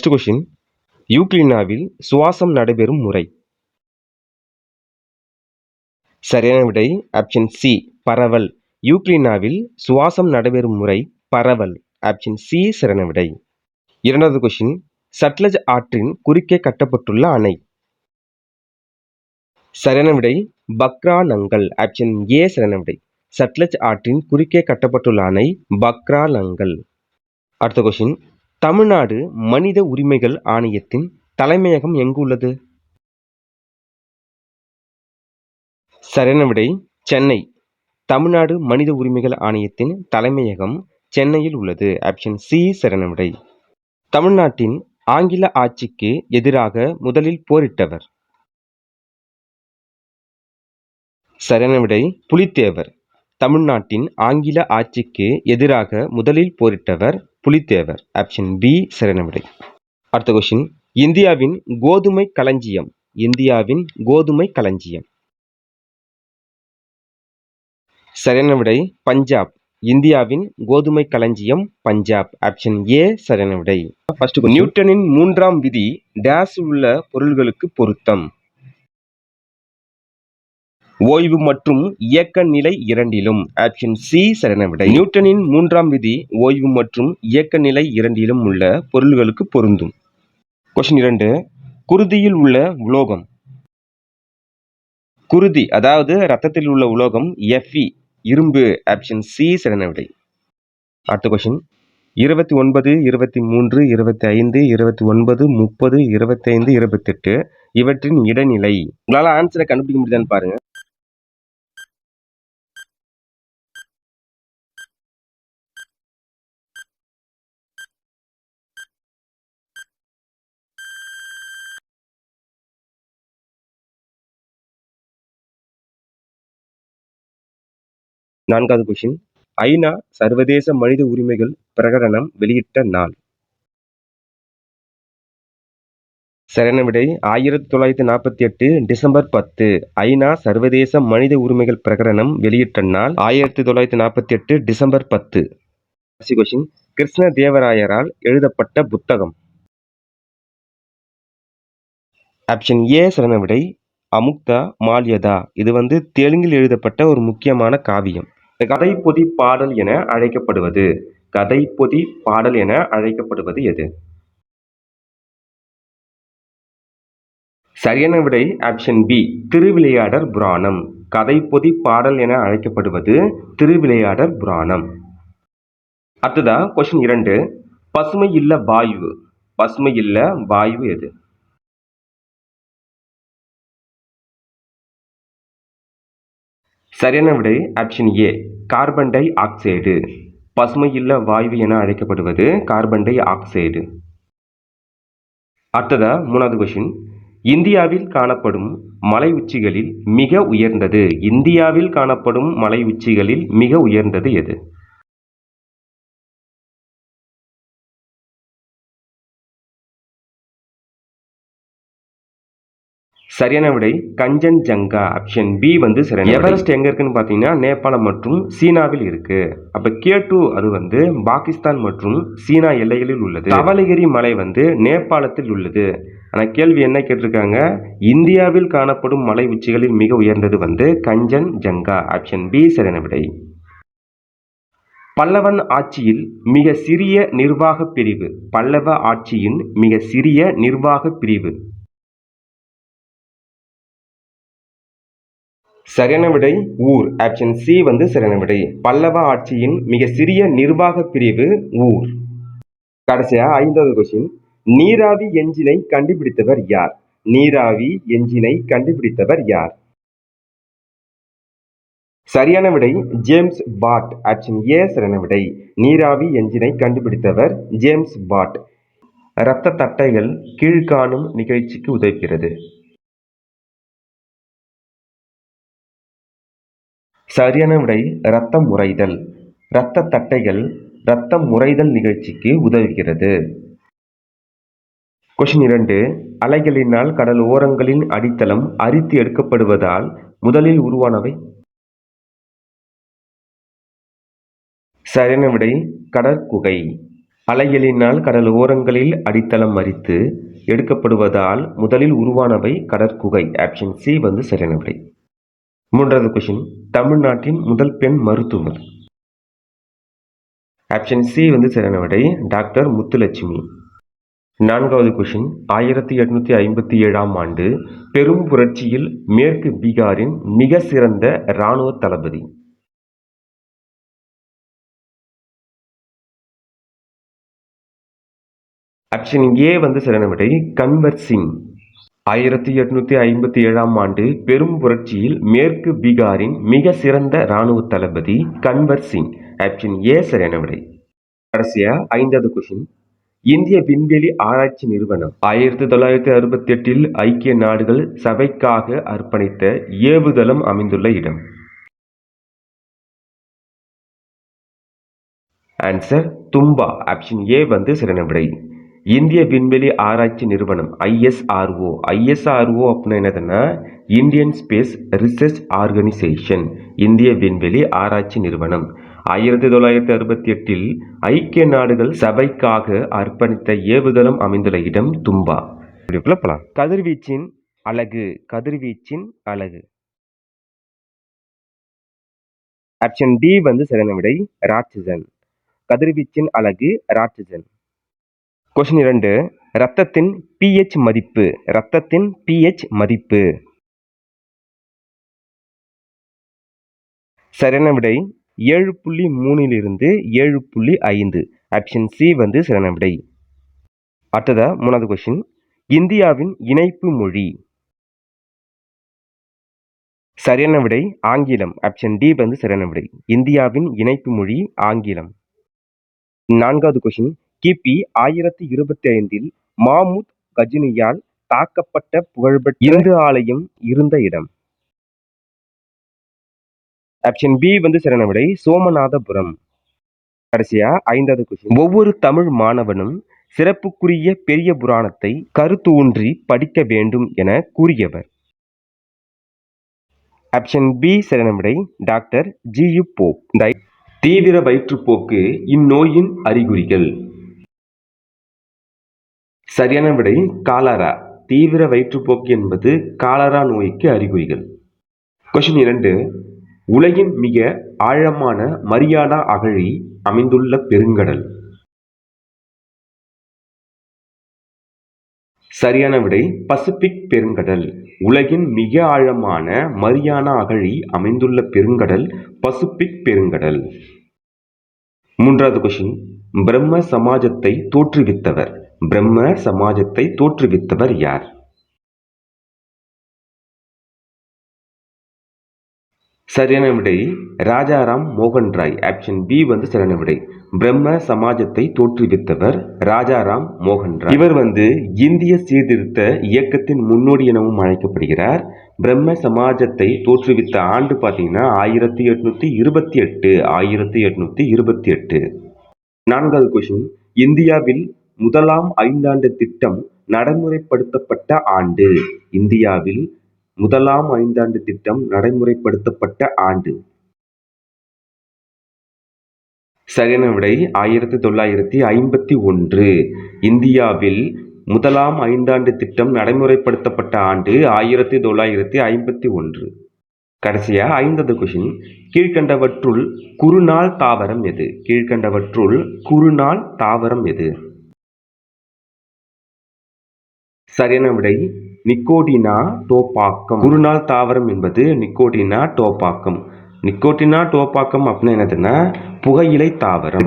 First question, யூக்ளினாவில் சுவாசம் நடைபெறும் முறை. சரியான விடை ஆப்ஷன் சி பரவல். யூக்ளினாவில் சுவாசம் நடைபெறும் முறை பரவல். ஆப்ஷன் சி சரியான விடை. இரண்டாவது கொஸ்டின், சட்லஜ் ஆற்றின் குறுக்கே கட்டப்பட்டுள்ள அணை. சரியான விடை பக்ரா நங்கல். ஆப்ஷன் ஏ சரியான விடை. சட்லஜ் ஆற்றின் குறுக்கே கட்டப்பட்டுள்ள அணை பக்ரா நங்கல். அடுத்த கொஸ்டின், தமிழ்நாடு மனித உரிமைகள் ஆணையத்தின் தலைமையகம் எங்கு உள்ளது? சரியான விடை சென்னை. தமிழ்நாடு மனித உரிமைகள் ஆணையத்தின் தலைமையகம் சென்னையில் உள்ளது. ஆப்ஷன் சி சரியான விடை. தமிழ்நாட்டின் ஆங்கில ஆட்சிக்கு எதிராக முதலில் போரிட்டவர். சரியான விடை புலித்தேவர். தமிழ்நாட்டின் ஆங்கில ஆட்சிக்கு எதிராக முதலில் போரிட்டவர் புலித்தேவர். ஆப்ஷன் பி சரியான விடை. அடுத்த கொஸ்டின், இந்தியாவின் கோதுமை களஞ்சியம். இந்தியாவின் கோதுமை களஞ்சியம். சரியான விடை பஞ்சாப். இந்தியாவின் கோதுமை களஞ்சியம் பஞ்சாப். ஆப்ஷன் ஏ சரியான விடை. ஃபர்ஸ்ட் நியூட்டனின் மூன்றாம் விதி டேஸ் உள்ள பொருள்களுக்கு பொருத்தம். ஓய்வு மற்றும் இயக்க நிலை இரண்டிலும். ஆப்ஷன் சி சரியான விடை. நியூட்டனின் மூன்றாம் விதி ஓய்வு மற்றும் இயக்க நிலை இரண்டிலும் உள்ள பொருள்களுக்கு பொருந்தும். கொஸ்டின் 2, குருதியில் உள்ள உலோகம். குருதி அதாவது ரத்தத்தில் உள்ள உலோகம் Fe இரும்பு. ஆப்ஷன் சி சரியான விடை. அடுத்த கொஸ்டின், 29, 23, 25, 29, 30, 25, 28 இவற்றின் இடைநிலை. உங்களால ஆன்சரை கண்டுபிடிக்க முடியுதான்னு பாருங்க. நான்காவது கொஸ்டின், ஐநா சர்வதேச மனித உரிமைகள் பிரகடனம் வெளியிட்ட நாள். சரியான விடை 1948 டிசம்பர் 10. ஐநா சர்வதேச மனித உரிமைகள் பிரகடனம் வெளியிட்ட நாள் 1948 டிசம்பர் 10. கொஸ்டின், கிருஷ்ண தேவராயரால் எழுதப்பட்ட புத்தகம். ஆப்ஷன் ஏ சரியான விடை அமுக்தா மால்யதா. இது தெலுங்கில் எழுதப்பட்ட ஒரு முக்கியமான காவியம். கதை பொதி பாடல் என அழைக்கப்படுவது. கதை பொதி பாடல் என அழைக்கப்படுவது எது? சரியான விடை ஆப்ஷன் பி திருவிளையாடற் புராணம். கதை பொதி பாடல் என அழைக்கப்படுவது திருவிளையாடற் புராணம். அடுத்ததா கொஸ்டின் 2, பசுமை இல்ல வாயு. பசுமை இல்ல வாயு எது? சரியான விடை option A carbon di oxide. பசுமை இல்ல வாயு என அழைக்கப்படுவது கார்பன் டை ஆக்சைடு. அடுத்ததா 3வது கொஸ்டின், இந்தியாவில் காணப்படும் மலை உச்சிகளில் மிக உயர்ந்தது. இந்தியாவில் காணப்படும் மலை உச்சிகளில் மிக உயர்ந்தது எது? சரியான விடை கஞ்சன்ஜங்கா. ஆப்ஷன் பி சரியான. எவரெஸ்ட் எங்க இருக்குன்னு பாத்தீங்கன்னா நேபாளம் மற்றும் சீனாவில் இருக்கு. அப்ப K2 அது பாகிஸ்தான் மற்றும் சீனா எல்லைகளில் உள்ளது. தவளகிரி மலை நேபாளத்தில் உள்ளது. ஆனா கேள்வி என்ன கேட்டிருக்காங்க, இந்தியாவில் காணப்படும் மலை உச்சிகளில் மிக உயர்ந்தது கஞ்சன்ஜங்கா. ஆப்ஷன் பி சரியான விடை. பல்லவன் ஆட்சியில் மிக சிறிய நிர்வாக பிரிவு. பல்லவ ஆட்சியின் மிக சிறிய நிர்வாக பிரிவு. சரியான விடை ஊர். ஆப்ஷன் சி சரியான விடை. பல்லவ ஆட்சியின் மிக சிறிய நிர்வாக பிரிவு ஊர். கடைசியா 5வது கொஸ்டின், நீராவி என்ஜினை கண்டுபிடித்தவர் யார்? நீராவி என்ஜினை கண்டுபிடித்தவர் யார்? சரியான விடை ஜேம்ஸ் வாட். ஆப்ஷன் ஏ சரியான விடை. நீராவி என்ஜினை கண்டுபிடித்தவர் ஜேம்ஸ் வாட். இரத்த தட்டைகள் கீழ்காணும் நிகழ்ச்சிக்கு உதவுகிறது. சரியான விடை இரத்தம் உறைதல். இரத்த தட்டைகள் இரத்தம் உறைதல் நிகழ்ச்சிக்கு உதவுகிறது. கொஸ்டின் 2, அலைகளினால் கடல் ஓரங்களின் அடித்தளம் அரித்து எடுக்கப்படுவதால் முதலில் உருவானவை. சரியான விடை கடற்குகை. அலைகளினால் கடல் ஓரங்களில் அடித்தளம் மறித்து எடுக்கப்படுவதால் முதலில் உருவானவை கடற்குகை. ஆப்ஷன் சி வந்து சரியான விடை. மூன்றாவது கொஸ்டின், தமிழ்நாட்டின் முதல் பெண் மருத்துவர். ஆப்ஷன் சி வந்து சரியான விடை, டாக்டர் முத்துலட்சுமி. நான்காவது கொஸ்டின், 1857ஆம் ஆண்டு பெரும் புரட்சியில் மேற்கு பீகாரின் மிக சிறந்த இராணுவ தளபதி. ஆப்ஷன் ஏ வந்து சரியான விடை, கன்வர் சிங். 1857ஆம் ஆண்டு பெரும் புரட்சியில் மேற்கு பீகாரின் மிக சிறந்த இராணுவ தளபதி கன்வர் சிங். ஆப்ஷன் ஏ சரியான விடை. கடைசியா 5வது கொஸ்டின், இந்திய விண்வெளி ஆராய்ச்சி நிறுவனம் 1968இல் ஐக்கிய நாடுகள் சபைக்காக அர்ப்பணித்த ஏவுதளம் அமைந்துள்ள இடம். ஆன்சர் தும்பா. ஆப்ஷன் ஏ வந்து சரியான விடை. இந்திய விண்வெளி ஆராய்ச்சி நிறுவனம் ISRO. ISRO அப்படின்னா என்னதுன்னா இந்தியன் ஸ்பேஸ் ரிசர்ச் ஆர்கனைசேஷன். இந்திய விண்வெளி ஆராய்ச்சி நிறுவனம் 1968இல் ஐக்கிய நாடுகள் சபைக்காக அர்ப்பணித்த ஏவுதளம் அமைந்துள்ள இடம் தும்பா. கதிர்வீச்சின் அலகு. கதிர்வீச்சின் அலகு. ஆப்ஷன் டி வந்து சரியான விடை, ராட்சசன். கதிர்வீச்சின் அலகு ராட்சசன். கொஸ்டின் 2, இரத்தத்தின் pH மதிப்பு. இரத்தத்தின் pH மதிப்பு. சரியான விடை 7.3 இலிருந்து 7.5. ஆப்ஷன் சி வந்து சரியான விடை. அடுத்ததா 3வது கொஸ்டின், இந்தியாவின் இணைப்பு மொழி. சரியான விடை ஆங்கிலம். ஆப்ஷன் டி வந்து சரியான விடை. இந்தியாவின் இணைப்பு மொழி ஆங்கிலம். 4வது கொஸ்டின், கிபி 1025இல் மாமுத் கஜினியால் தாக்கப்பட்ட புகழ்பெற்ற இந்து ஆலயம் இருந்த இடம். ஆப்ஷன் பி வந்து சரியான விடை, சோமநாதபுரம். கடைசியா 5வது கொஸ்டின், ஒவ்வொரு தமிழ் மாணவனும் சிறப்புக்குரிய பெரிய புராணத்தை கருத்தூன்றி படிக்க வேண்டும் என கூறியவர். ஆப்ஷன் பி சரியான விடை, டாக்டர் ஜி.யு. போப். தீவிர வயிற்றுப்போக்கு இந்நோயின் அறிகுறிகள். சரியான விடை காலரா. தீவிர வயிற்றுப்போக்கு என்பது காலரா நோய்க்கு அறிகுறிகள். கொஸ்டின் 2, உலகின் மிக ஆழமான மரியானா அகழி அமைந்துள்ள பெருங்கடல். சரியான விடை பசிபிக் பெருங்கடல். உலகின் மிக ஆழமான மரியானா அகழி அமைந்துள்ள பெருங்கடல் பசிபிக் பெருங்கடல். 3வது கொஸ்டின், பிரம்ம சமாஜத்தை தோற்றுவித்தவர். பிரம்ம சமாஜத்தை தோற்றுவித்தவர் யார்? சரியான விடை ராஜாராம் மோகன் ராய். ஆப்ஷன் பி வந்து சரியான விடை. பிரம்ம சமாஜத்தை தோற்றுவித்தவர் ராஜாராம் மோகன் ராய். இவர் வந்து இந்திய சீர்திருத்த இயக்கத்தின் முன்னோடி எனவும் அழைக்கப்படுகிறார். பிரம்ம சமாஜத்தை தோற்றுவித்த ஆண்டு பார்த்தீங்கன்னா 1828. 1828. 4வது கொஸ்டின், இந்தியாவில் முதலாம் ஐந்தாண்டு திட்டம் நடைமுறைப்படுத்தப்பட்ட ஆண்டு. இந்தியாவில் முதலாம் ஐந்தாண்டு திட்டம் நடைமுறைப்படுத்தப்பட்ட ஆண்டு. சரியான விடை 1951. இந்தியாவில் முதலாம் ஐந்தாண்டு திட்டம் நடைமுறைப்படுத்தப்பட்ட ஆண்டு 1951. கடைசியா 5வது கொஸ்டின், கீழ்கண்டவற்றுள் குறுநாள் தாவரம் எது? கீழ்கண்டவற்றுள் குறுநாள் தாவரம் எது? சரியான விடை நிக்கோடினா டோபாக்கம். குறுநாள் தாவரம் என்பது நிக்கோடினா டோபாக்கம். நிக்கோடினா டோபாக்கம் அப்படின்னா என்னதுன்னா புகையிலை தாவரம்.